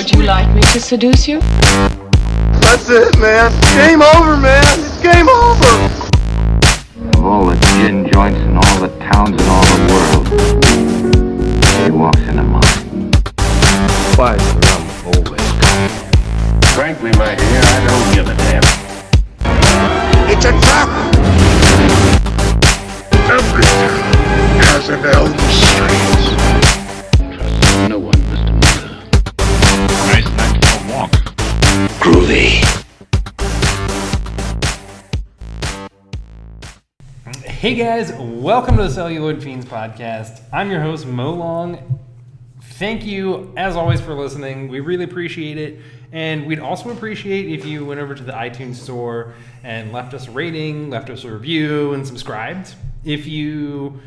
Would you like me to seduce you? That's it, man. Game over, man. It's game over. Of all the gin joints in all the towns in all the world, he walks into mine. Why is the rum always gone? Frankly, my dear, I don't give a damn. It's a trap. Every town has an Elm Street. Trust no one, Mr. Miller. Nice night for a walk. Groovy. Hey guys, welcome to the Celluloid Fiends podcast. I'm your host, Mo Long. Thank you, as always, for listening. We really appreciate it. And we'd also appreciate if you went over to the iTunes store and left us a rating, left us a review, and subscribed. If you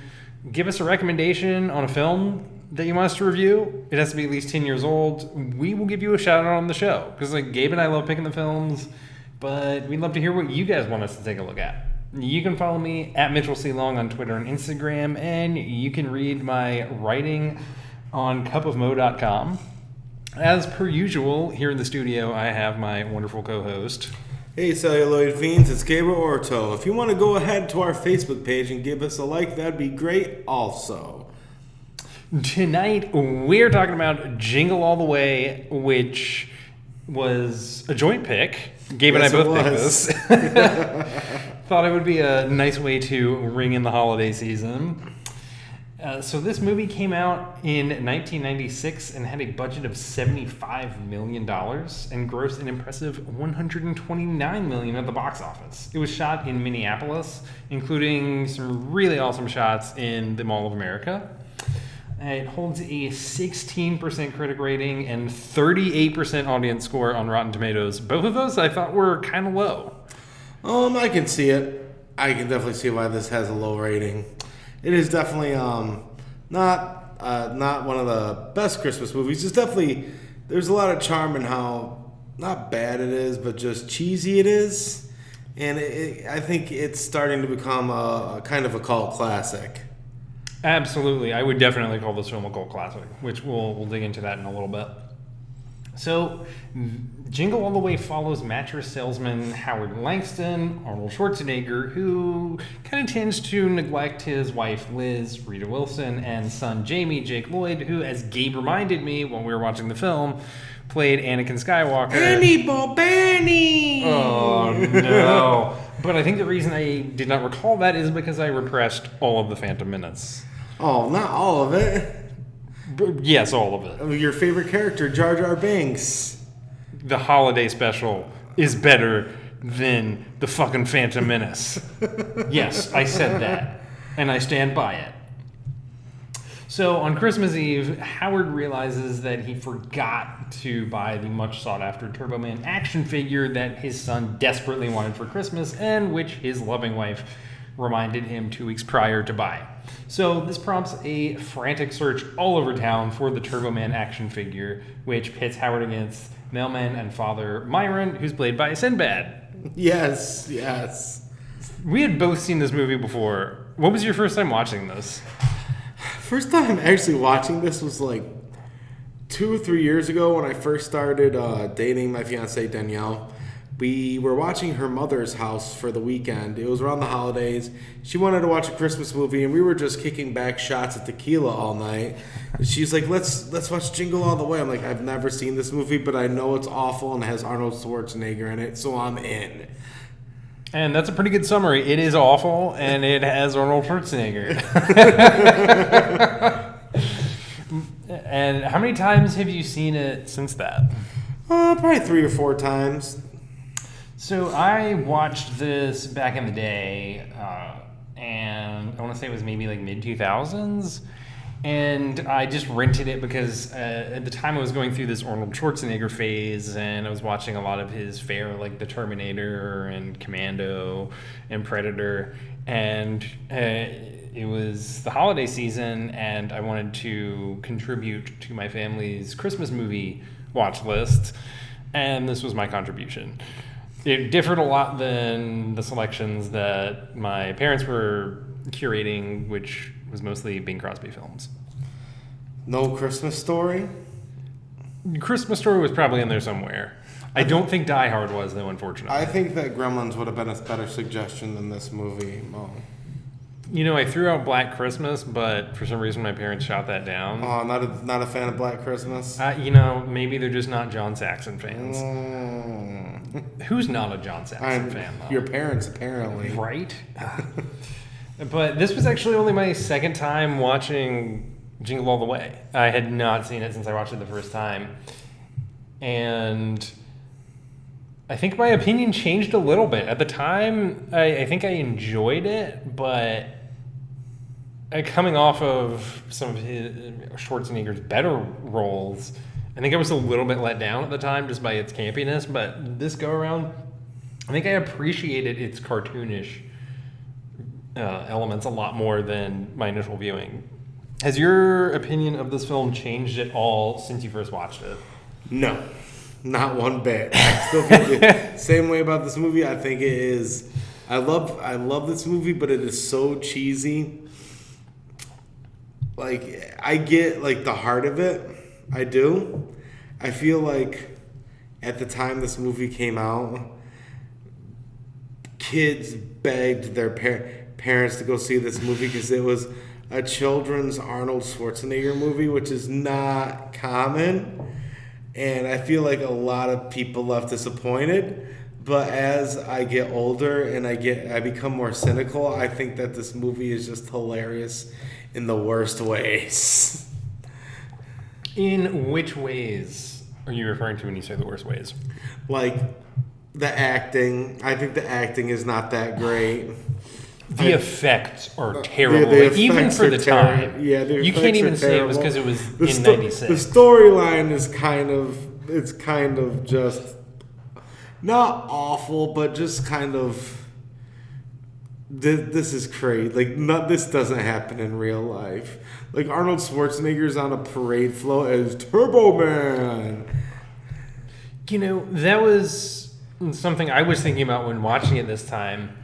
give us a recommendation on a film that you want us to review, it has to be at least 10 years old. We will give you a shout out on the show. Because Gabe and I love picking the films, but we'd love to hear what you guys want us to take a look at. You can follow me at Mitchell C. Long on Twitter and Instagram, and you can read my writing on cupofmo.com. As per usual, here in the studio, I have my wonderful co-host. Hey Celluloid Fiends, it's Gabriel Orto. If you want to go ahead to our Facebook page and give us a like, that'd be great also. Tonight, we're talking about Jingle All the Way, which was a joint pick. Gabe and I both picked this. Thought it would be a nice way to ring in the holiday season. So this movie came out in 1996 and had a budget of $75 million and grossed an impressive $129 million at the box office. It was shot in Minneapolis, including some really awesome shots in the Mall of America. It holds a 16% critic rating and 38% audience score on Rotten Tomatoes. Both of those I thought were kind of low. I can see it. I can definitely see why this has a low rating. It is definitely not one of the best Christmas movies. It's definitely, there's a lot of charm in how not bad it is, but just cheesy it is. And I think it's starting to become a kind of a cult classic. Absolutely. I would definitely call this film a cult classic, which we'll dig into that in a little bit. So, Jingle All the Way follows mattress salesman Howard Langston, Arnold Schwarzenegger, who kind of tends to neglect his wife Liz, Rita Wilson, and son Jamie, Jake Lloyd, who, as Gabe reminded me when we were watching the film, played Anakin Skywalker. Annie Bobani! Oh, no. But I think the reason I did not recall that is because I repressed all of the Phantom Menace. Oh, not all of it. Yes, all of it. Your favorite character, Jar Jar Binks. The holiday special is better than the fucking Phantom Menace. Yes, I said that, and I stand by it. So on Christmas Eve, Howard realizes that he forgot to buy the much sought-after Turbo Man action figure that his son desperately wanted for Christmas, and which his loving wife reminded him 2 weeks prior to buy. So this prompts a frantic search all over town for the Turbo Man action figure, which pits Howard against mailman and father Myron, who's played by Sinbad. Yes. We had both seen this movie before. What was your first time watching this? First time actually watching this was like 2 or 3 years ago when I first started dating my fiancée Danielle. We were watching her mother's house for the weekend. It was around the holidays. She wanted to watch a Christmas movie, and we were just kicking back shots of tequila all night. And she's like, let's watch Jingle All the Way. I'm like, I've never seen this movie, but I know it's awful and it has Arnold Schwarzenegger in it, so I'm in. And that's a pretty good summary. It is awful, and it has Arnold Schwarzenegger. And how many times have you seen it since that? Probably 3 or 4 times. So I watched this back in the day, and I want to say it was maybe like mid-2000s, and I just rented it because at the time I was going through this Arnold Schwarzenegger phase, and I was watching a lot of his fare, like The Terminator and Commando and Predator, and it was the holiday season, and I wanted to contribute to my family's Christmas movie watch list, and this was my contribution. It differed a lot than the selections that my parents were curating, which was mostly Bing Crosby films. No Christmas Story? Christmas Story was probably in there somewhere. I don't think Die Hard was, though, unfortunately. I think that Gremlins would have been a better suggestion than this movie. Mo. You know, I threw out Black Christmas, but for some reason my parents shot that down. Oh, not a fan of Black Christmas. You know, maybe they're just not John Saxon fans. Who's not a John Saxon fan, though? Your parents, apparently. Right? But this was actually only my second time watching Jingle All the Way. I had not seen it since I watched it the first time. And I think my opinion changed a little bit. At the time, I think I enjoyed it, but coming off of some of Schwarzenegger's better roles, I think I was a little bit let down at the time just by its campiness. But this go around, I think I appreciated its cartoonish elements a lot more than my initial viewing. Has your opinion of this film changed at all since you first watched it? No, not one bit. I still feel the same way about this movie. I think it is. I love this movie, but it is so cheesy. Like, I get like the heart of it. I do. I feel like at the time this movie came out, kids begged their parents to go see this movie because it was a children's Arnold Schwarzenegger movie, which is not common. And I feel like a lot of people left disappointed. But as I get older and I become more cynical, I think that this movie is just hilarious in the worst ways. In which ways are you referring to when you say the worst ways? Like, the acting. I think the acting is not that great. The effects are terrible. The even effects for are the time. Yeah, the you can't effects even are say it was terrible. because it was The in sto- 96. The storyline is kind of just not awful, but just kind of this is crazy. Like, this doesn't happen in real life. Like, Arnold Schwarzenegger's on a parade float as Turbo Man. You know, that was something I was thinking about when watching it this time.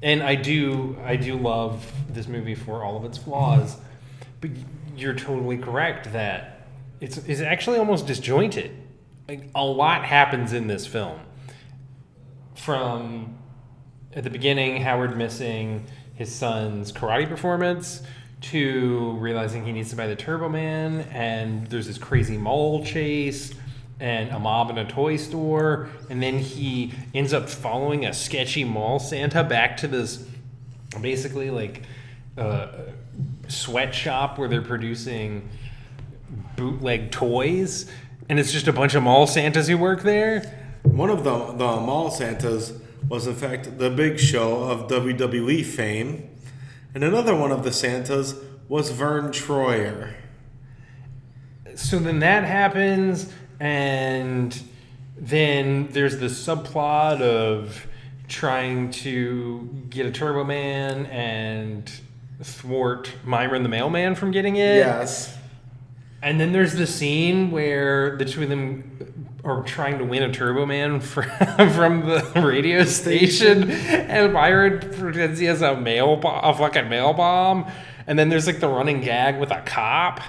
And I do love this movie for all of its flaws. But you're totally correct that it's actually almost disjointed. Like, a lot happens in this film. From at the beginning, Howard missing his son's karate performance, to realizing he needs to buy the Turbo Man, and there's this crazy mall chase and a mob in a toy store, and then he ends up following a sketchy mall Santa back to this basically like sweatshop where they're producing bootleg toys, and it's just a bunch of mall Santas who work there. One of the mall Santas was in fact the Big Show of WWE fame, and another one of the Santas was Vern Troyer. So then that happens, and then there's the subplot of trying to get a Turbo Man and thwart Myron the Mailman from getting it. Yes. And then there's the scene where the two of them are trying to win a Turbo Man from the radio station, and Myron pretends he has a fucking mail bomb, and then there's like the running gag with a cop.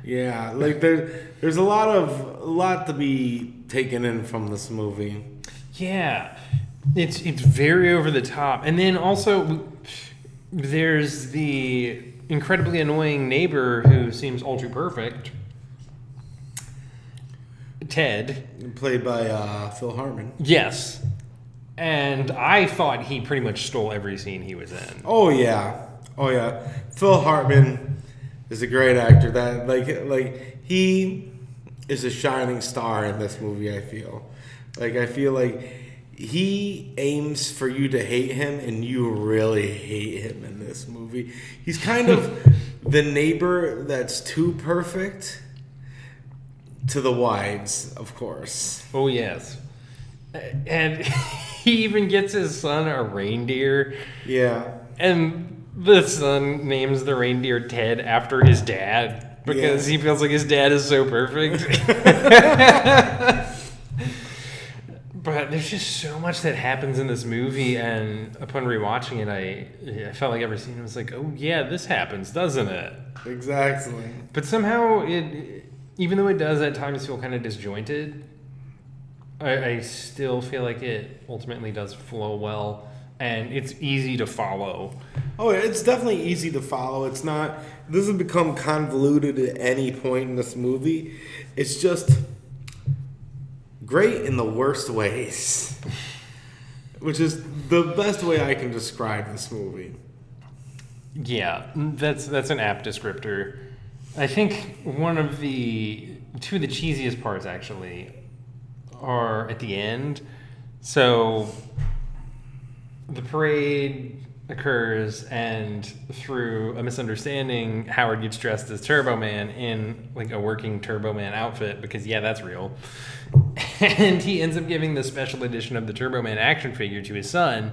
Yeah, like there's a lot to be taken in from this movie. Yeah, it's very over the top, and then also there's the incredibly annoying neighbor who seems all too perfect, Ted, Played by Phil Hartman. Yes, and I thought he pretty much stole every scene he was in. Oh yeah. Phil Hartman is a great actor. That like he is a shining star in this movie. I feel like he aims for you to hate him, and you really hate him in this movie. He's kind of the neighbor that's too perfect to the wives, of course. Oh yes, and he even gets his son a reindeer. Yeah. And the son names the reindeer Ted after his dad because he feels like his dad is so perfect. But there's just so much that happens in this movie, and upon rewatching it, I felt like every scene was like, oh yeah, this happens, doesn't it? Exactly. But somehow it even though it does at times feel kind of disjointed, I still feel like it ultimately does flow well, and it's easy to follow. Oh, it's definitely easy to follow. It doesn't become convoluted at any point in this movie. It's just great in the worst ways, which is the best way I can describe this movie. Yeah, that's an apt descriptor. I think two of the cheesiest parts actually are at the end. So the parade occurs, and through a misunderstanding, Howard gets dressed as Turbo Man in like a working Turbo Man outfit because that's real. And he ends up giving the special edition of the Turbo Man action figure to his son.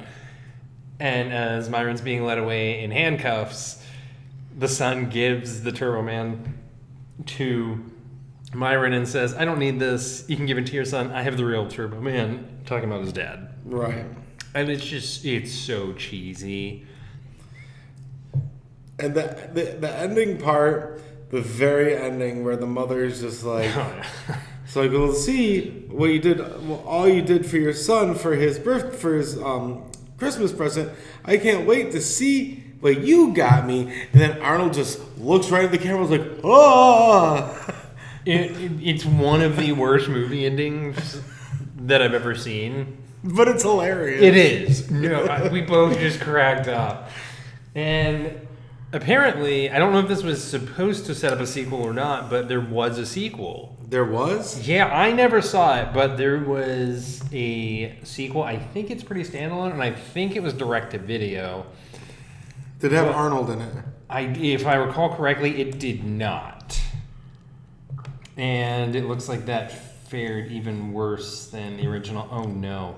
And as Myron's being led away in handcuffs, the son gives the Turbo Man to Myron and says, "I don't need this. You can give it to your son. I have the real Turbo Man," talking about his dad. Right. And it's so cheesy. And the ending part, the very ending where the mother's just like, so I go, see what you did, all you did for your son for his Christmas present. I can't wait to see what you got me. And then Arnold just looks right at the camera, and was like, oh. It's one of the worst movie endings that I've ever seen. But it's hilarious. It is. No, we both just cracked up. And apparently, I don't know if this was supposed to set up a sequel or not, but there was a sequel. There was? Yeah, I never saw it, but there was a sequel. I think it's pretty standalone, and I think it was direct-to-video. Did it have Arnold in it? If I recall correctly, it did not. And it looks like that fared even worse than the original. Oh, no.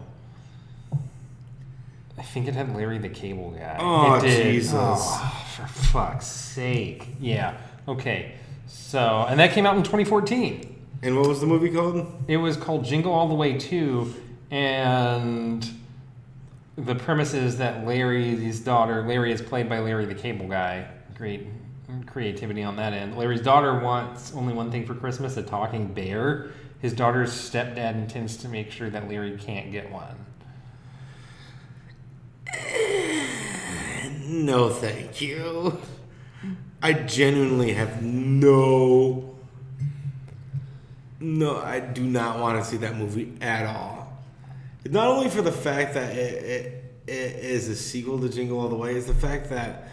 I think it had Larry the Cable Guy. Oh, it did. Jesus. Oh, for fuck's sake. Yeah. Okay. So, and that came out in 2014. And what was the movie called? It was called Jingle All the Way 2. And the premise is that Larry's daughter, Larry is played by Larry the Cable Guy. Great creativity on that end. Larry's daughter wants only one thing for Christmas, a talking bear. His daughter's stepdad intends to make sure that Larry can't get one. No, thank you. I genuinely have I do not want to see that movie at all. Not only for the fact that it is a sequel to Jingle All the Way, it's the fact that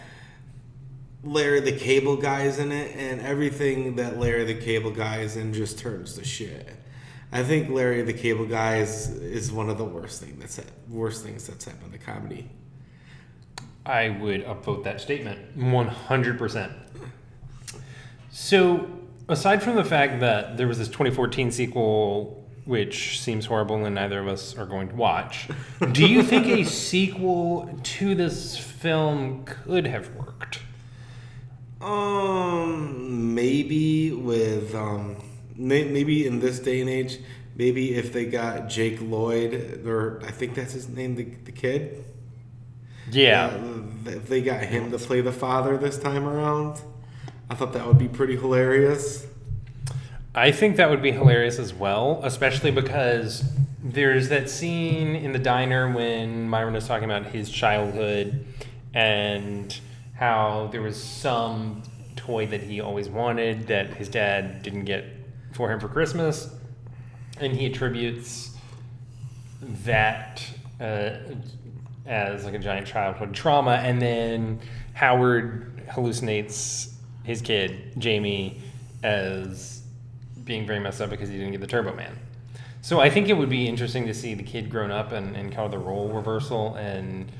Larry the Cable Guy is in it, and everything that Larry the Cable Guy is in just turns to shit. I think Larry the Cable Guy is one of the worst things that's happened to comedy. I would upvote that statement 100%. So, aside from the fact that there was this 2014 sequel, which seems horrible and neither of us are going to watch, do you think a sequel to this film could have worked? Maybe with maybe in this day and age, maybe if they got Jake Lloyd, or I think that's his name, the kid. Yeah. If they got him to play the father this time around, I thought that would be pretty hilarious. I think that would be hilarious as well, especially because there's that scene in the diner when Myron is talking about his childhood and how there was some toy that he always wanted that his dad didn't get for him for Christmas, and he attributes that as like a giant childhood trauma, and then Howard hallucinates his kid, Jamie, as being very messed up because he didn't get the Turbo Man. So I think it would be interesting to see the kid grown up and kind of the role reversal and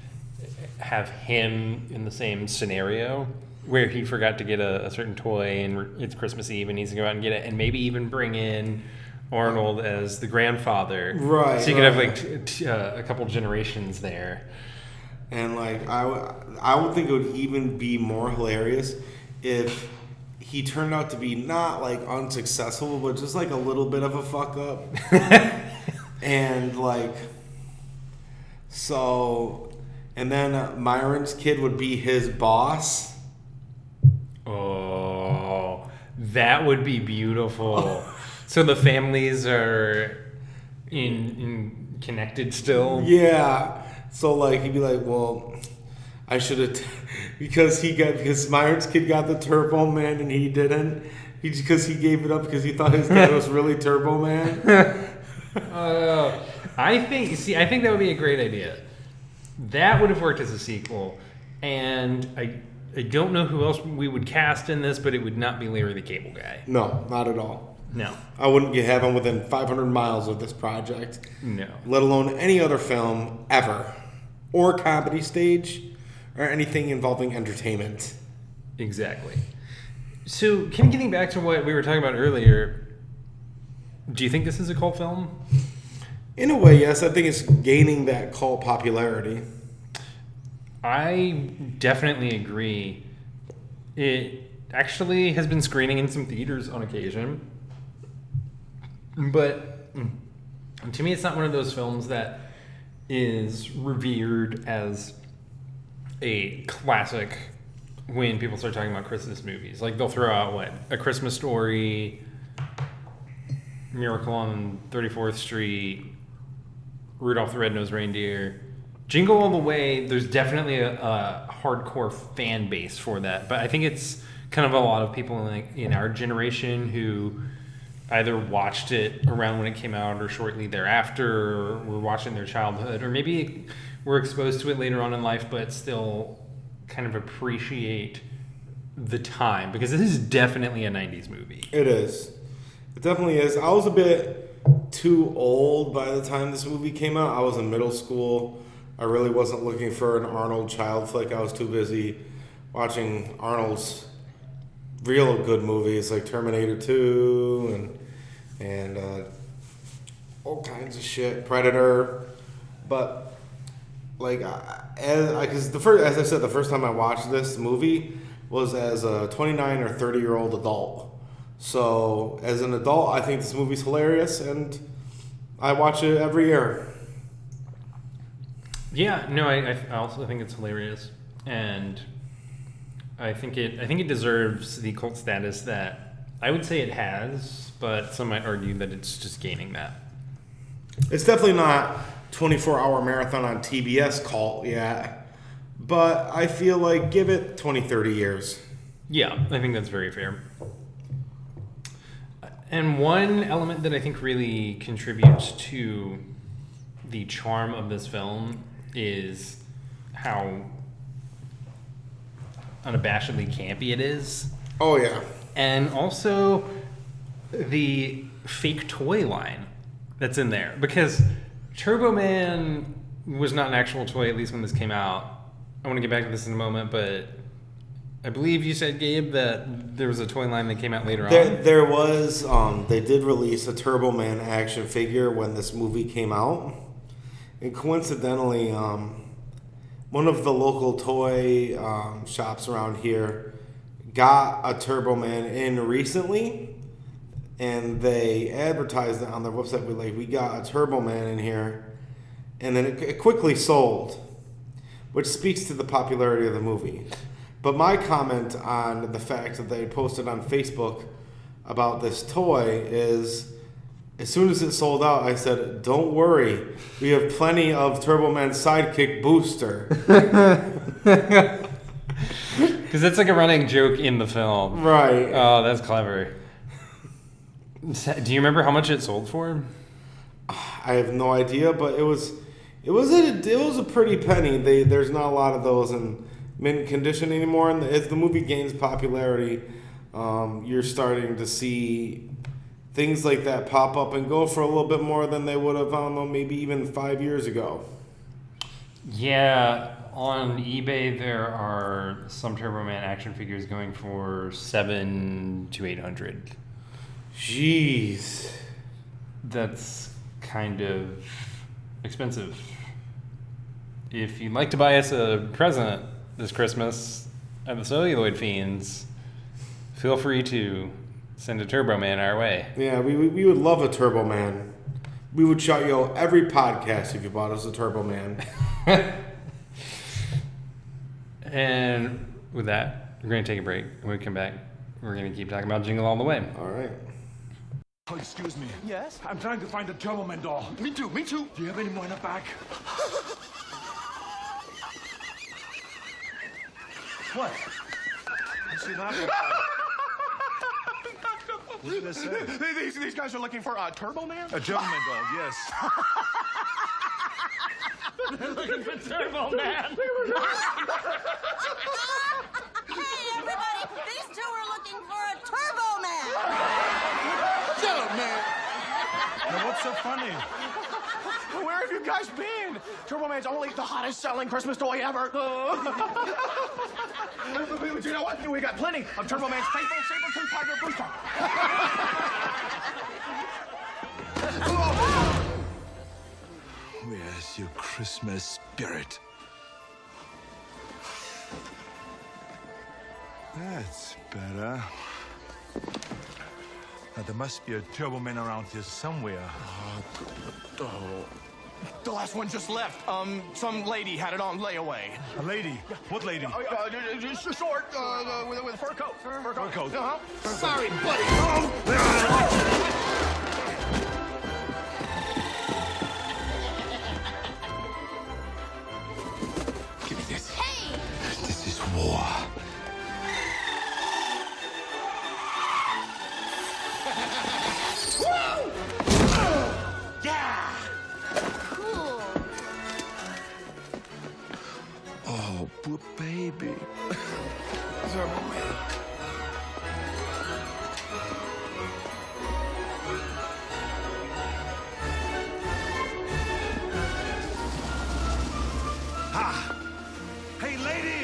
have him in the same scenario where he forgot to get a certain toy and it's Christmas Eve and needs to go out and get it, and maybe even bring in Arnold as the grandfather. Right. So you could have like a couple generations there. And like I would think it would even be more hilarious if he turned out to be not like unsuccessful, but just like a little bit of a fuck up. And like, so, and then Myron's kid would be his boss. Oh, That would be beautiful. So the families are in connected still. Yeah. So like he'd be like, well, I should have, because Myron's kid got the Turbo Man and he didn't. Because he gave it up because he thought his dad was really Turbo Man. I think that would be a great idea. That would have worked as a sequel, and I don't know who else we would cast in this, but it would not be Larry the Cable Guy. No, not at all. No. I wouldn't have him within 500 miles of this project. No. Let alone any other film ever. Or comedy stage, or anything involving entertainment. Exactly. So, Kim, getting back to what we were talking about earlier, do you think this is a cult film? In a way, yes. I think it's gaining that cult popularity. I definitely agree. It actually has been screening in some theaters on occasion. But to me, it's not one of those films that is revered as a classic when people start talking about Christmas movies. Like, they'll throw out, A Christmas Story, Miracle on 34th Street, Rudolph the Red-Nosed Reindeer. Jingle All the Way, there's definitely a hardcore fan base for that. But I think it's kind of a lot of people in our generation who either watched it around when it came out or shortly thereafter, or were watching their childhood, or maybe were exposed to it later on in life but still kind of appreciate the time, because this is definitely a 90s movie. It is. It definitely is. I was a bit too old by the time this movie came out. I was in middle school. I really wasn't looking for an Arnold child flick. I was too busy watching Arnold's real good movies like Terminator 2 and all kinds of shit, Predator. But as I said, the first time I watched this movie was as a 29 or 30-year-old adult. So as an adult, I think this movie's hilarious, and I watch it every year. Yeah, no, I also think it's hilarious, and I think it deserves the cult status that I would say it has, but some might argue that it's just gaining that. It's definitely not 24-hour marathon on TBS cult yet, but I feel like give it 20, 30 years. Yeah, I think that's very fair. And one element that I think really contributes to the charm of this film is how unabashedly campy it is. Oh, yeah. And also the fake toy line that's in there. Because Turbo Man was not an actual toy, at least when this came out. I want to get back to this in a moment, but I believe you said, Gabe, that there was a toy line that came out later on. There was, they did release a Turbo Man action figure when this movie came out. And coincidentally, one of the local toy shops around here got a Turbo Man in recently, and they advertised it on their website. We got a Turbo Man in here, and then it quickly sold, which speaks to the popularity of the movie. But my comment on the fact that they posted on Facebook about this toy is, as soon as it sold out, I said, don't worry, we have plenty of Turbo Man's sidekick Booster. Because that's like a running joke in the film. Right. Oh, that's clever. Do you remember how much it sold for? I have no idea, but it was a pretty penny. There's not a lot of those in mint condition anymore, and as the movie gains popularity, you're starting to see things like that pop up and go for a little bit more than they would have, I don't know, maybe even 5 years ago. Yeah, on eBay there are some Turbo Man action figures going for $700 to $800. Jeez. That's kind of expensive. If you'd like to buy us a present this Christmas at the Celluloid Fiends, feel free to send a Turbo Man our way. Yeah, we would love a Turbo Man. We would shout you out every podcast if you bought us a Turbo Man. And with that, we're going to take a break. When we come back, we're going to keep talking about Jingle All the Way. All right. Oh, excuse me. Yes? I'm trying to find a Turbo Man doll. Me too, me too. Do you have any more in the back? What? I see nothing. What did I say? These guys are looking for a Turbo Man? A Turbo Man doll, yes. Hey, everybody, these two are looking for a Turbo Man. Shut up, man. Now, what's so funny? Where have you guys been? Turbo Man's only the hottest selling Christmas toy ever. You know what? We got plenty of Turbo Man's faithful saber-tooth tiger booster. Where's your Christmas spirit? That's better. Now, there must be a Turbo Man around here somewhere. The last one just left. Some lady had it on layaway. A lady? What lady? Just short, with a fur coat. Fur coat. Uh-huh. Sorry, buddy. Give me this. Hey! This is war. Yeah! Cool. Oh, poor baby. Turbo Man. Ha! Hey, lady!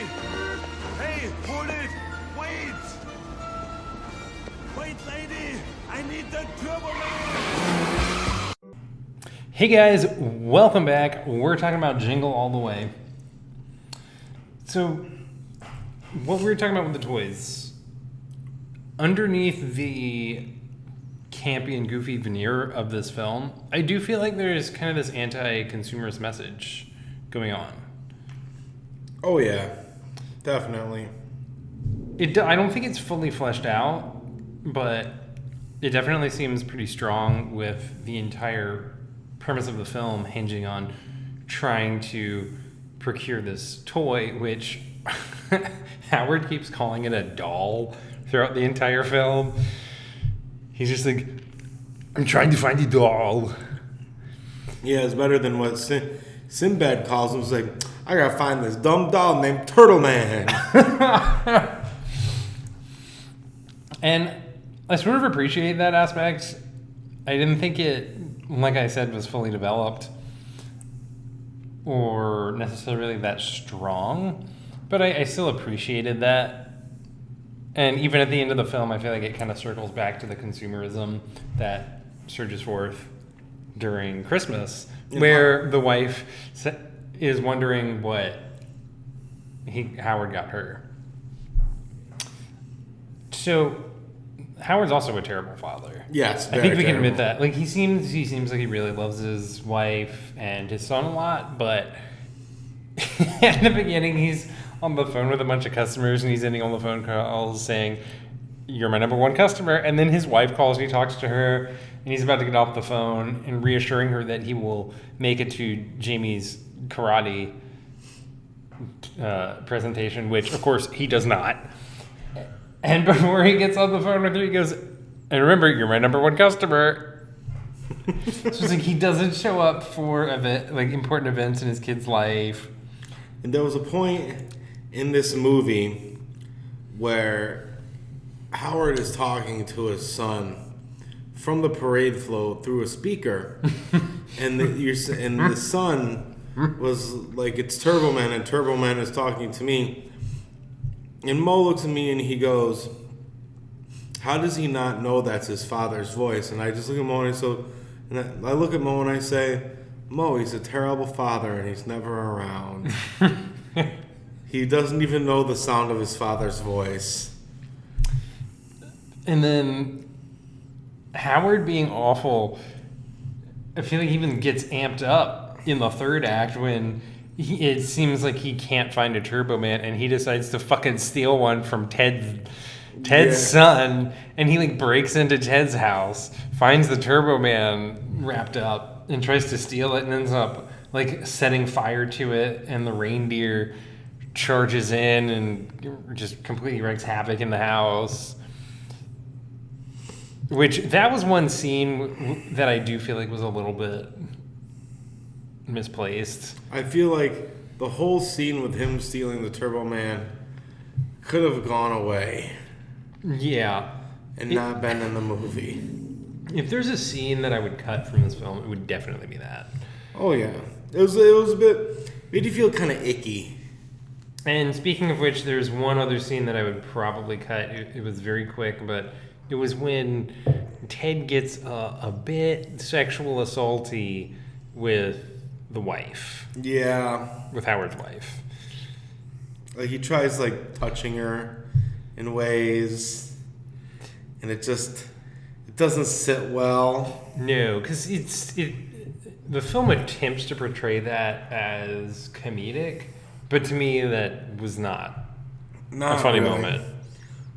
Hey, hold it! Wait! Wait, lady! I need the Turbo Man! Hey guys, welcome back. We're talking about Jingle All the Way. So, what we were talking about with the toys, underneath the campy and goofy veneer of this film, I do feel like there's kind of this anti-consumerist message going on. Oh yeah, definitely. I don't think it's fully fleshed out, but it definitely seems pretty strong with the entire premise of the film hinging on trying to procure this toy, which Howard keeps calling it a doll throughout the entire film. He's just like, I'm trying to find a doll. Yeah, it's better than what Sinbad calls him. It's like, I gotta find this dumb doll named Turtle Man. And I sort of appreciate that aspect. I didn't think it, like I said, was fully developed or necessarily that strong, but I still appreciated that. And even at the end of the film, I feel like it kind of circles back to the consumerism that surges forth during Christmas, where the wife is wondering what Howard got her. So Howard's also a terrible father. Yes, I think we can admit that. Like he seems like he really loves his wife and his son a lot, but at the beginning he's on the phone with a bunch of customers and he's ending all the phone calls saying, "You're my number one customer," and then his wife calls and he talks to her and he's about to get off the phone and reassuring her that he will make it to Jamie's karate presentation, which of course he does not. And before he gets on the phone with her, he goes, "And remember, you're my number one customer." So it's like he doesn't show up for important events in his kid's life. And there was a point in this movie where Howard is talking to his son from the parade float through a speaker, and the son was like, "It's Turbo Man," and Turbo Man is talking to me. And Mo looks at me and he goes, "How does he not know that's his father's voice?" And I just look at Mo and I look at Mo and I say, "Mo, he's a terrible father and he's never around." He doesn't even know the sound of his father's voice. And then Howard being awful, I feel like he even gets amped up in the third act when it seems like he can't find a Turbo Man and he decides to fucking steal one from Ted's Ted's son, and he like breaks into Ted's house, finds the Turbo Man wrapped up, and tries to steal it, and ends up like setting fire to it, and the reindeer charges in and just completely wreaks havoc in the house. Which, that was one scene that I do feel like was a little bit misplaced. I feel like the whole scene with him stealing the Turbo Man could have gone away. Yeah. And not been in the movie. If there's a scene that I would cut from this film, it would definitely be that. Oh, yeah. It was a bit... made you feel kind of icky. And speaking of which, there's one other scene that I would probably cut. It was very quick, but it was when Ted gets a bit sexual assaulty with the wife. Yeah. With Howard's wife. Like, he tries, like, touching her in ways, and it doesn't sit well. No, because the film attempts to portray that as comedic, but to me, that was not a funny really. moment.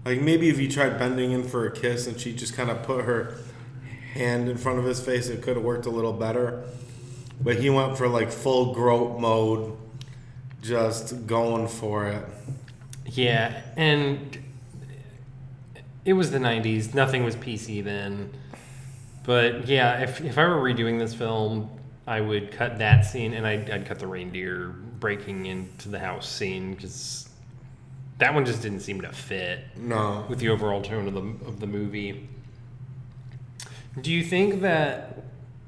Like, maybe if he tried bending in for a kiss and she just kind of put her hand in front of his face, it could have worked a little better. But he went for, like, full grope mode, just going for it. Yeah, and it was the 90s. Nothing was PC then. But, yeah, if I were redoing this film, I would cut that scene, and I'd cut the reindeer breaking into the house scene, because that one just didn't seem to fit with the overall tone of the movie. Do you think that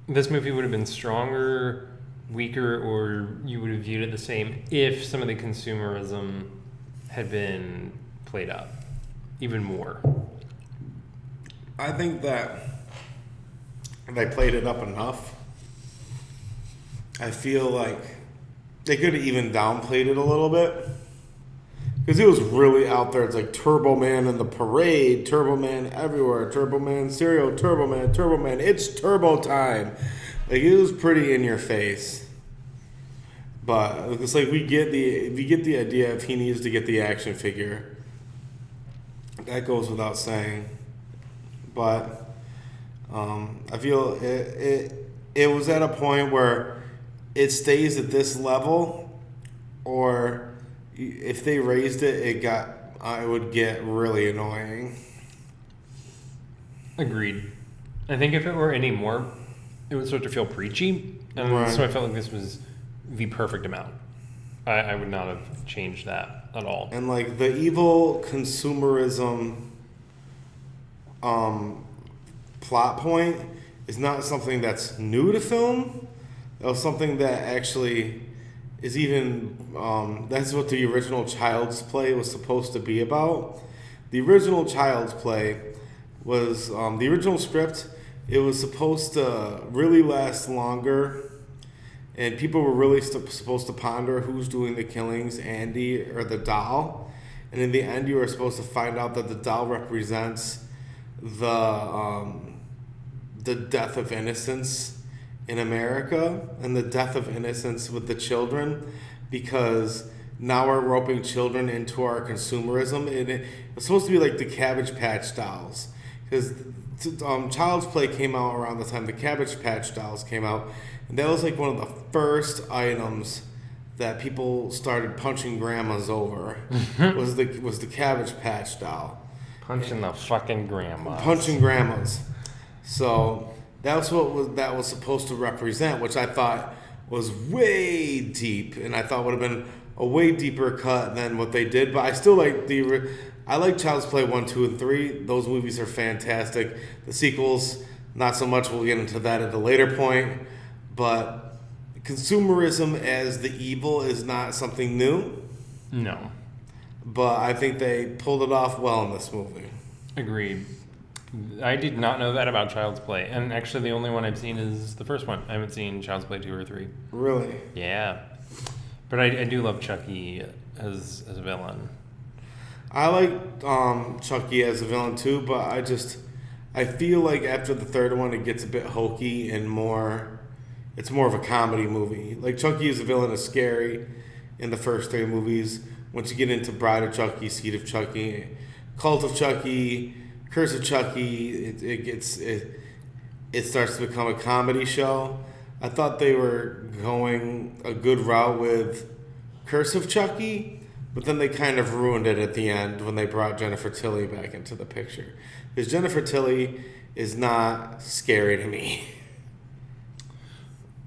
this movie would have been stronger, weaker, or you would have viewed it the same if some of the consumerism had been played up even more? I think that they played it up enough. I feel like they could have even downplayed it a little bit. Because it was really out there. It's like Turbo Man in the parade, Turbo Man everywhere, Turbo Man cereal, Turbo Man, it's turbo time. Like, it was pretty in your face. But it's like we get the idea if he needs to get the action figure. That goes without saying. But I feel it was at a point where it stays at this level, or if they raised it, it would get really annoying. Agreed. I think if it were any more, it would start to feel preachy, and so I felt like this was the perfect amount. I would not have changed that at all. And like the evil consumerism plot point is not something that's new to film. It was something that actually is even that's what the original Child's Play was supposed to be about. The original Child's Play was the original script. It was supposed to really last longer, and people were really supposed to ponder who's doing the killings, Andy or the doll. And in the end, you were supposed to find out that the doll represents the death of innocence in America and the death of innocence with the children, because now we're roping children into our consumerism. And it was supposed to be like the Cabbage Patch dolls, because Child's Play came out around the time the Cabbage Patch dolls came out, and that was like one of the first items that people started punching grandmas over. was the Cabbage Patch doll. Punching the fucking grandmas. Punching grandmas. So that's what that was supposed to represent, which I thought was way deep, and I thought would have been a way deeper cut than what they did. But I still like I like Child's Play 1, 2, and 3. Those movies are fantastic. The sequels, not so much. We'll get into that at a later point. But consumerism as the evil is not something new. No. But I think they pulled it off well in this movie. Agreed. I did not know that about Child's Play. And actually the only one I've seen is the first one. I haven't seen Child's Play 2 or 3. Really? Yeah. But I do love Chucky as a villain. I like Chucky as a villain too, but I feel like after the third one it gets a bit hokey and it's more of a comedy movie. Like, Chucky as a villain is scary in the first 3 movies. Once you get into Bride of Chucky, Seed of Chucky, Cult of Chucky, Curse of Chucky, it starts to become a comedy show. I thought they were going a good route with Curse of Chucky, but then they kind of ruined it at the end when they brought Jennifer Tilly back into the picture. Because Jennifer Tilly is not scary to me.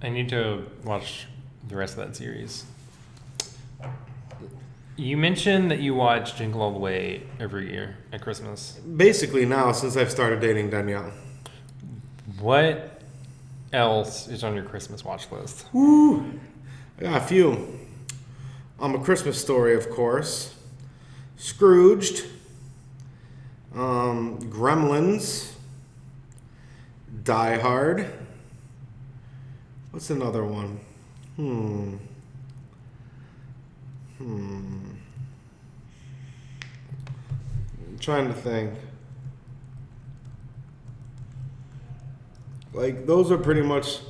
I need to watch the rest of that series. You mentioned that you watch Jingle All the Way every year at Christmas. Basically now, since I've started dating Danielle. What else is on your Christmas watch list? Woo! I got a few. A Christmas Story, of course. Scrooged. Gremlins. Die Hard. What's another one? I'm trying to think. Like, those are pretty much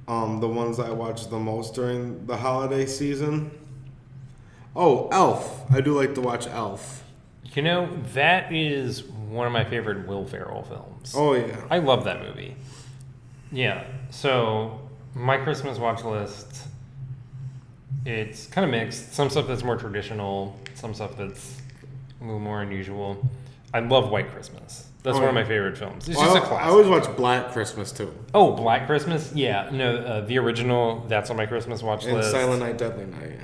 the ones I watch the most during the holiday season. Oh, Elf. I do like to watch Elf. You know, that is one of my favorite Will Ferrell films. Oh, yeah. I love that movie. Yeah, so my Christmas watch list, it's kind of mixed. Some stuff that's more traditional, some stuff that's a little more unusual. I love White Christmas. That's one of my favorite films. It's just a classic. I always watch Black Christmas, too. Oh, Black Christmas? Yeah. No, the original, that's on my Christmas watch list. And Silent Night, Deadly Night.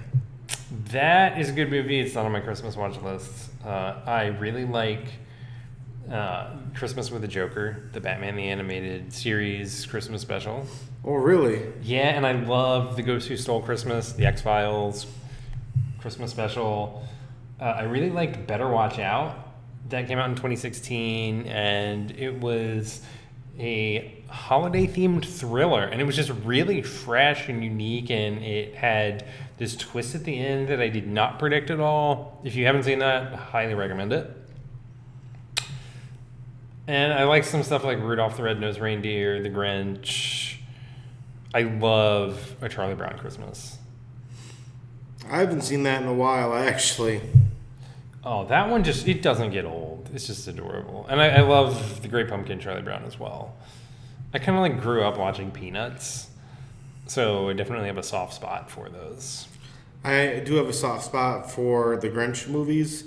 That is a good movie. It's not on my Christmas watch list. I really like Christmas with the Joker, the Batman the Animated Series Christmas special. Oh, really? Yeah, and I love The Ghost Who Stole Christmas, The X-Files Christmas special. I really liked Better Watch Out. That came out in 2016, and it was a holiday-themed thriller, and it was just really fresh and unique, and it had this twist at the end that I did not predict at all. If you haven't seen that, I highly recommend it. And I like some stuff like Rudolph the Red-Nosed Reindeer, The Grinch. I love A Charlie Brown Christmas. I haven't seen that in a while, actually. Oh, that one just, it doesn't get old. It's just adorable. And I love The Great Pumpkin, Charlie Brown as well. I kind of like grew up watching Peanuts, so I definitely have a soft spot for those. I do have a soft spot for the Grinch movies.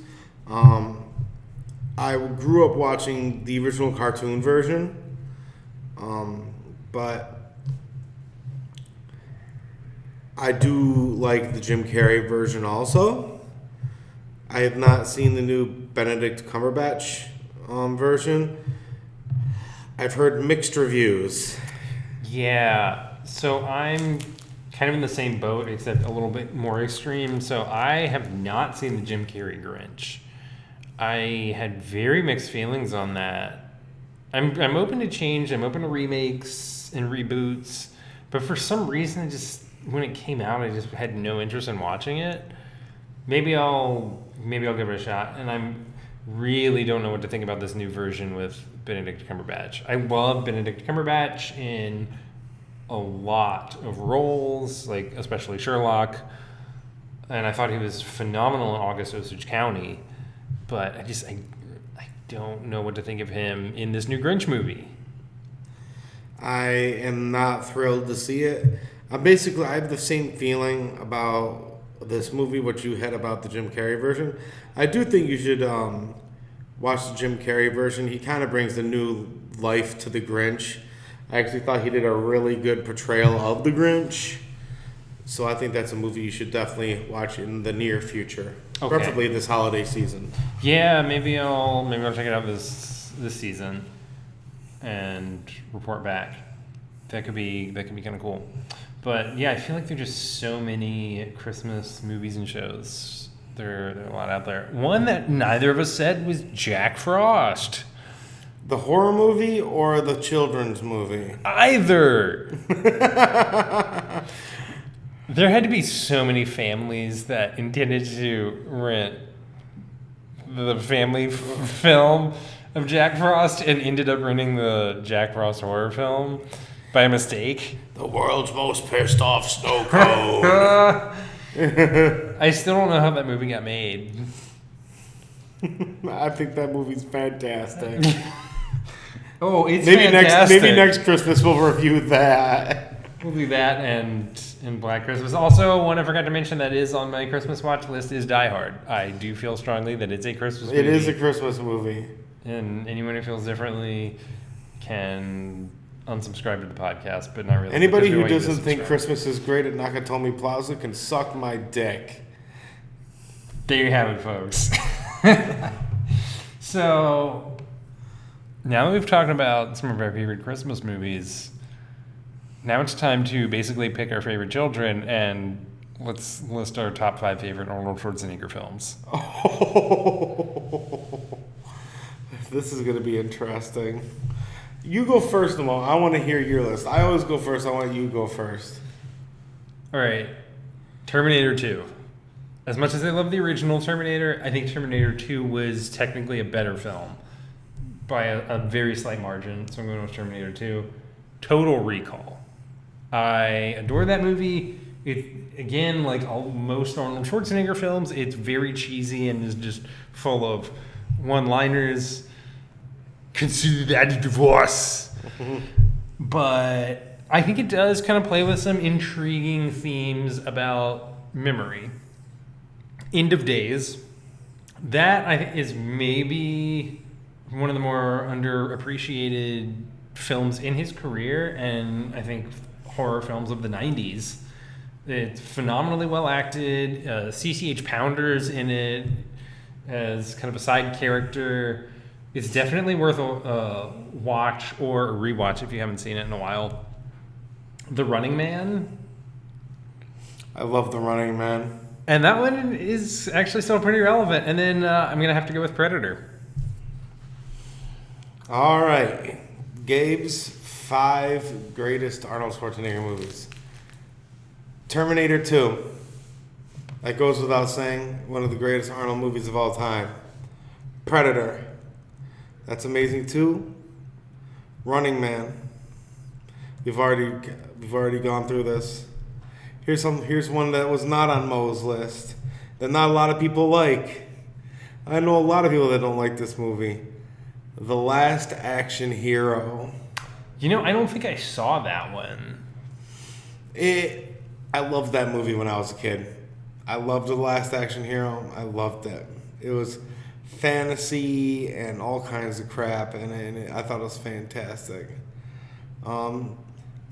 I grew up watching the original cartoon version, but I do like the Jim Carrey version also. I have not seen the new Benedict Cumberbatch version. I've heard mixed reviews. Yeah, so I'm kind of in the same boat, except a little bit more extreme. So I have not seen the Jim Carrey Grinch. I had very mixed feelings on that. I'm open to change. I'm open to remakes and reboots. But for some reason, when it came out, I just had no interest in watching it. Maybe I'll give it a shot. And I really don't know what to think about this new version with Benedict Cumberbatch. I love Benedict Cumberbatch in a lot of roles, like especially Sherlock. And I thought he was phenomenal in August Osage County. But I don't know what to think of him in this new Grinch movie. I am not thrilled to see it. I have the same feeling about this movie, what you had about the Jim Carrey version. I do think you should watch the Jim Carrey version. He kind of brings the new life to the Grinch. I actually thought he did a really good portrayal of the Grinch. So I think that's a movie you should definitely watch in the near future. Okay. Preferably this holiday season. Yeah, maybe I'll check it out this season and report back. That could be kind of cool. But yeah, I feel like there are just so many Christmas movies and shows. There are a lot out there. One that neither of us said was Jack Frost. The horror movie or the children's movie? Either. There had to be so many families that intended to rent the family film of Jack Frost and ended up renting the Jack Frost horror film by mistake. The world's most pissed off snow cone. I still don't know how that movie got made. I think that movie's fantastic. Oh, it's maybe fantastic. Maybe next Christmas we'll review that. We'll do that and Black Christmas. Also, one I forgot to mention that is on my Christmas watch list is Die Hard. I do feel strongly that it's a Christmas movie. It is a Christmas movie. And anyone who feels differently can unsubscribe to the podcast, but not really. Anybody who doesn't think Christmas is great at Nakatomi Plaza can suck my dick. There you have it, folks. So, now that we've talked about some of our favorite Christmas movies, now it's time to basically pick our favorite children, and let's list our top 5 favorite Arnold Schwarzenegger films. Oh, this is going to be interesting. You go first, Mo. I want to hear your list. I always go first. I want you to go first. All right. Terminator 2. As much as I love the original Terminator, I think Terminator 2 was technically a better film by a very slight margin. So I'm going with Terminator 2. Total Recall. I adore that movie. It, again, like most Arnold Schwarzenegger films, it's very cheesy and is just full of one-liners. Consider that a divorce. But I think it does kind of play with some intriguing themes about memory. End of Days. That, I think, is maybe one of the more underappreciated films in his career, and I think horror films of the 90s. It's phenomenally well acted. CCH Pounder's in it as kind of a side character. It's definitely worth a watch or a rewatch if you haven't seen it in a while. The Running Man. I love The Running Man. And that one is actually still pretty relevant. And then I'm going to have to go with Predator. All right. Gabe's 5 greatest Arnold Schwarzenegger movies. Terminator 2. That goes without saying. One of the greatest Arnold movies of all time. Predator. That's amazing too. Running Man. We've already gone through this. Here's one that was not on Mo's list that not a lot of people like. I know a lot of people that don't like this movie. The Last Action Hero. You know, I don't think I saw that one. I loved that movie when I was a kid. I loved The Last Action Hero. I loved it. It was fantasy and all kinds of crap, and I thought it was fantastic. And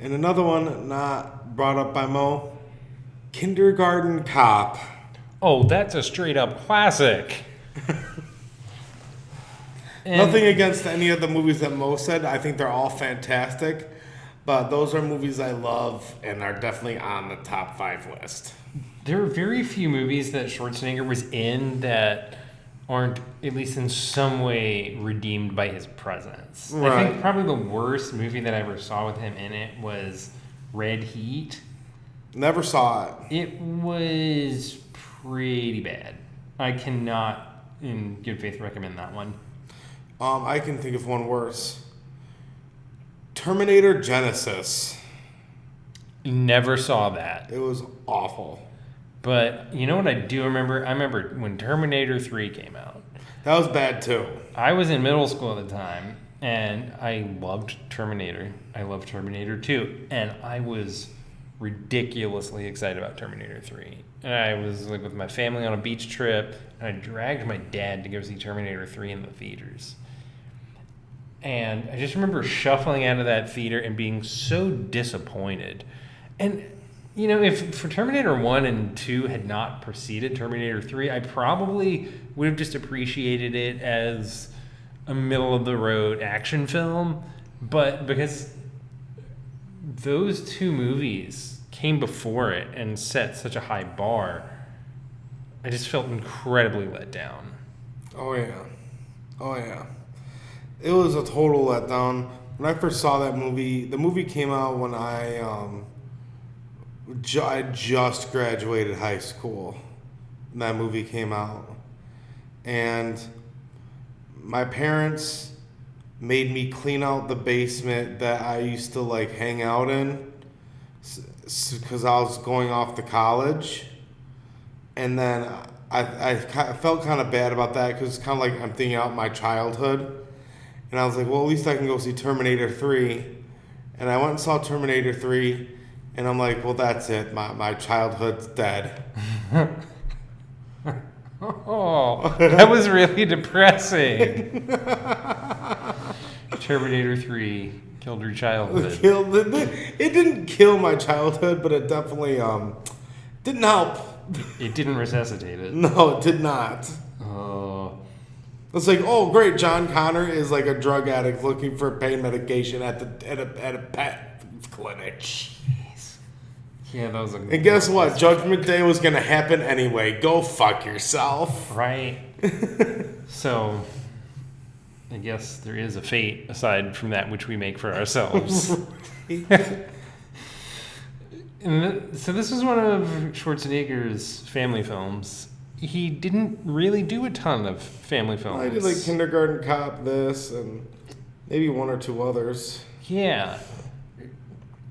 another one not brought up by Mo, Kindergarten Cop. Oh, that's a straight up classic. Nothing against any of the movies that Mo said. I think they're all fantastic, but those are movies I love and are definitely on the top 5 list. There are very few movies that Schwarzenegger was in that aren't, at least in some way, redeemed by his presence. Right. I think probably the worst movie that I ever saw with him in it was Red Heat. Never saw it. It was pretty bad. I cannot, in good faith, recommend that one. I can think of one worse. Terminator Genesis. Never saw that. It was awful. But you know what I do remember? I remember when Terminator 3 came out. That was bad too. I was in middle school at the time, and I loved Terminator. I loved Terminator 2, and I was ridiculously excited about Terminator 3. And I was like with my family on a beach trip, and I dragged my dad to go see Terminator 3 in the theaters. And I just remember shuffling out of that theater and being so disappointed. And, you know, if for Terminator 1 and 2 had not preceded Terminator 3, I probably would have just appreciated it as a middle-of-the-road action film. But because those two movies came before it and set such a high bar, I just felt incredibly let down. Oh, yeah. Oh, yeah. It was a total letdown. When I first saw that movie, the movie came out when I just graduated high school. That movie came out. And my parents made me clean out the basement that I used to like hang out in because I was going off to college. And then I felt kind of bad about that because it's kind of like I'm thinking out my childhood. And I was like, well, at least I can go see Terminator 3. And I went and saw Terminator 3. And I'm like, well, that's it. My childhood's dead. Oh, that was really depressing. Terminator 3 killed your childhood. It didn't kill my childhood, but it definitely didn't help. It didn't resuscitate it. No, it did not. Oh. It's like, oh, great, John Connor is like a drug addict looking for pain medication at a pet clinic. Jeez. Yeah, that was a... And guess what? Judgment Day was going to happen anyway. Go fuck yourself. Right. So, I guess there is a fate aside from that which we make for ourselves. So this was one of Schwarzenegger's family films. He didn't really do a ton of family films. I did like Kindergarten Cop, this, and maybe one or two others. Yeah.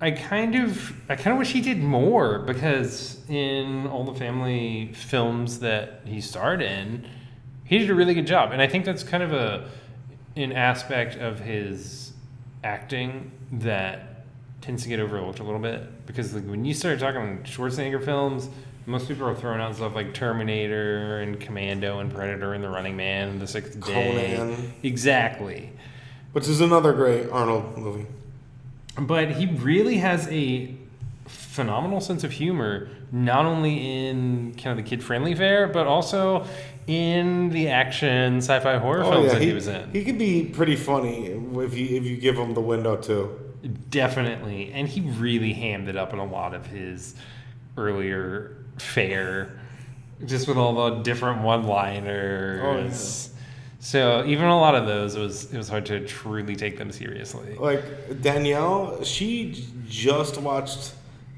I kind of wish he did more, because in all the family films that he starred in, he did a really good job. And I think that's kind of an aspect of his acting that tends to get overlooked a little bit, because like when you start talking Schwarzenegger films, most people are throwing out stuff like Terminator and Commando and Predator and The Running Man and The Sixth Day. Conan. Exactly. Which is another great Arnold movie. But he really has a phenomenal sense of humor, not only in kind of the kid-friendly fare, but also in the action sci-fi horror films that he was in. He can be pretty funny if you give him the window too. Definitely. And he really hammed it up in a lot of his earlier fare, just with all the different one-liners. Oh, yeah. So even a lot of those, it was hard to truly take them seriously. Like Danielle, she just watched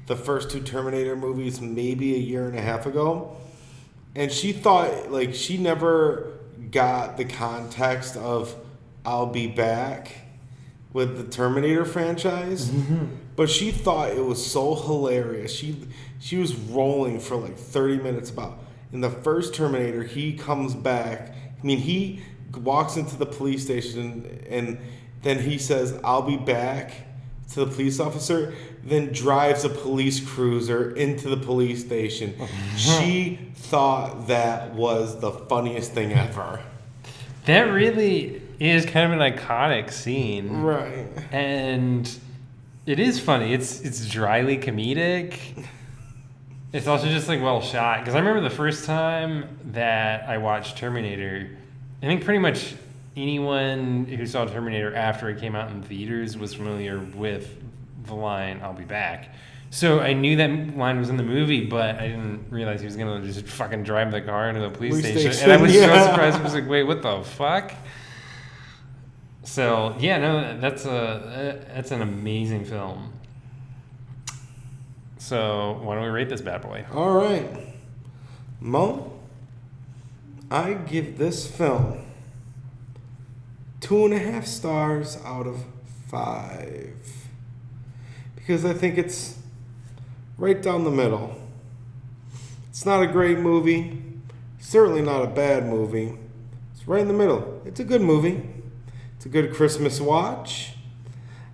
the first two Terminator movies maybe a year and a half ago, and she thought, like, she never got the context of I'll Be Back with the Terminator franchise, but she thought it was so hilarious. She was rolling for like 30 minutes about, in the first Terminator, he comes back. I mean, he walks into the police station and then he says, I'll be back, to the police officer, then drives a police cruiser into the police station. She thought that was the funniest thing ever. That really is kind of an iconic scene. Right. And it is funny. It's dryly comedic. It's also just like well shot. Because I remember the first time that I watched Terminator, I think pretty much anyone who saw Terminator after it came out in theaters was familiar with the line, I'll be back. So I knew that line was in the movie, but I didn't realize he was going to just fucking drive the car into the police station. And I was so surprised. I was like, wait, what the fuck? So, yeah, no, that's an amazing film. So why don't we rate this bad boy? All right. Mo, I give this film 2.5 stars out of 5. Because I think it's right down the middle. It's not a great movie. Certainly not a bad movie. It's right in the middle. It's a good movie. It's a good Christmas watch.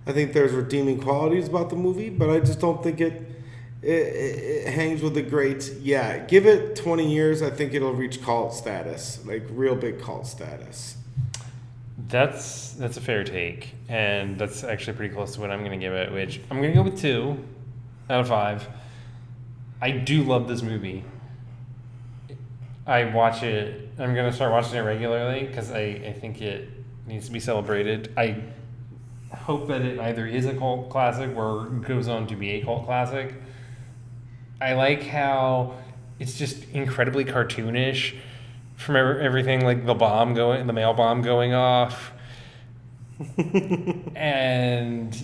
I think there's redeeming qualities about the movie, but I just don't think it hangs with the greats. Yeah, give it 20 years. I think it'll reach cult status, like real big cult status. That's a fair take, and that's actually pretty close to what I'm going to give it, which I'm going to go with 2 out of 5. I do love this movie. I watch it. I'm going to start watching it regularly because I think it needs to be celebrated. I hope that it either is a cult classic or goes on to be a cult classic. I like how it's just incredibly cartoonish, from everything like the mail bomb going off, and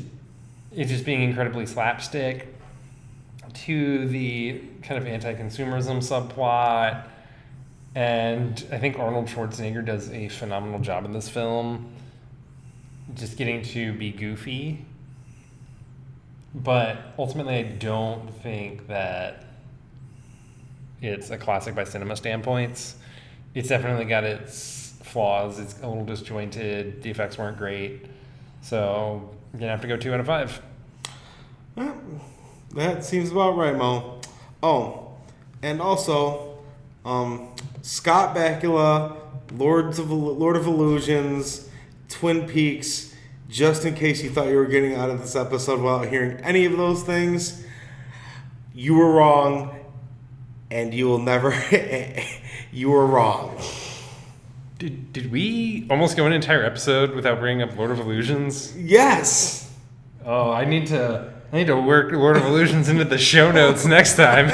it just being incredibly slapstick, to the kind of anti-consumerism subplot. And I think Arnold Schwarzenegger does a phenomenal job in this film, just getting to be goofy. But ultimately, I don't think that it's a classic by cinema standpoints. It's definitely got its flaws. It's a little disjointed. The effects weren't great. So I'm going to have to go 2 out of 5. That seems about right, Mo. Oh, and also, Scott Bakula, Lord of Illusions, Twin Peaks. Just in case you thought you were getting out of this episode without hearing any of those things, you were wrong, and you will never. You were wrong. Did we almost go an entire episode without bringing up Lord of Illusions? Yes. Oh, I need to work Lord of Illusions into the show notes next time.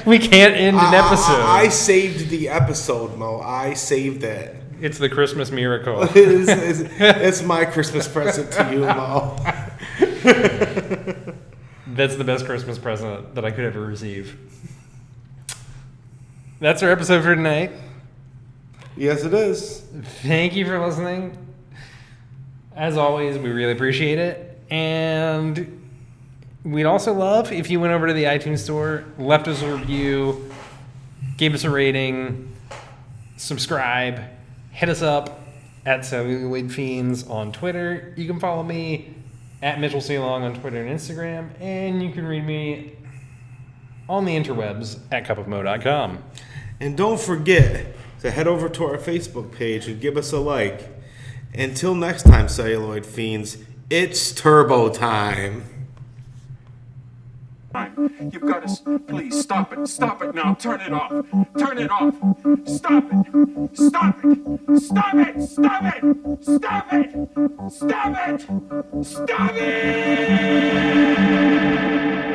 We can't end an episode. I saved the episode, Mo. I saved it. It's the Christmas miracle. It's my Christmas present to you, Mo. That's the best Christmas present that I could ever receive. That's our episode for tonight. Yes, it is. Thank you for listening. As always, we really appreciate it. And we'd also love if you went over to the iTunes store, left us a review, gave us a rating, subscribe, hit us up at Celluloid Fiends on Twitter. You can follow me at Mitchell C. Long on Twitter and Instagram. And you can read me on the interwebs at cupofmo.com. And don't forget to head over to our Facebook page and give us a like. Until next time, Celluloid Fiends, it's turbo time. You've got to please stop it. Stop it now. Turn it off. Turn it off. Stop it. Stop it. Stop it. Stop it. Stop it. Stop it. Stop it.